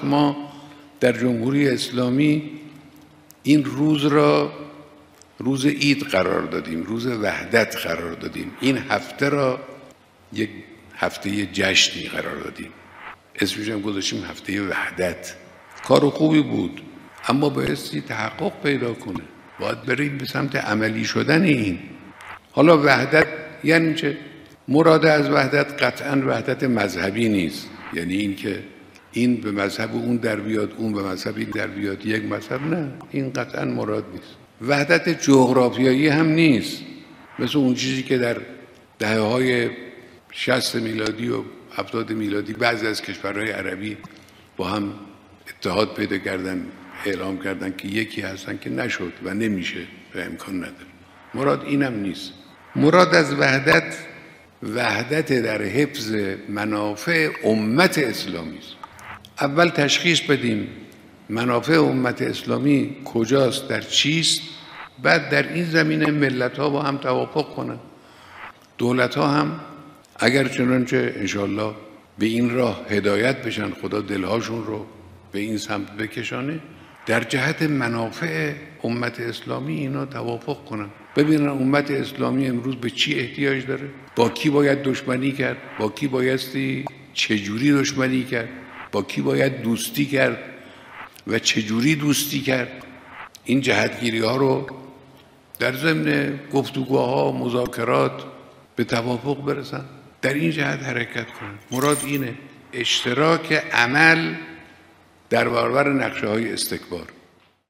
ما در جمهوری اسلامی این روز را روز عید قرار دادیم، روز وحدت قرار دادیم. این هفته را یک هفته جشنی قرار دادیم، اسمش هم گذاشتیم هفته وحدت. کار خوبی بود، اما بایستی تحقق پیدا کنه. باید بریم به سمت عملی شدن این. حالا وحدت یعنی چه؟ مراد از وحدت قطعاً وحدت مذهبی نیست، یعنی این که این به مذهب اون در بیاد، اون به مذهب این در بیاد، یک مذهب، نه، این قطعاً مراد نیست. وحدت جغرافیایی هم نیست، مثل اون چیزی که در دهه‌های 60 میلادی و 70 میلادی بعضی از کشورهای عربی با هم اتحاد پیدا کردن، اعلام کردن که یکی هستن، که نشد و نمیشه و امکان نداره. مراد اینم نیست. مراد از وحدت در حفظ منافع امت اسلامی است. اول تشخیص بدیم منافع امت اسلامی کجاست، در چیست، بعد در این زمینه ملت ها با هم توافق کنند. دولت ها هم اگر چنانچه انشالله به این راه هدایت بشن، خدا دلهاشون رو به این سمت بکشانه، در جهت منافع امت اسلامی اینا توافق کنن، ببینن امت اسلامی امروز به چی احتیاج داره، با کی باید دشمنی کرد، با کی بایستی چجوری دشمنی کرد، با کی باید دوستی کرد و چجوری دوستی کرد. این جهتگیری ها رو در ضمن گفتگوها و مذاکرات به توافق برسن، در این جهت حرکت کنن. مراد اینه، اشتراک عمل در برابر نقشه های استکبار.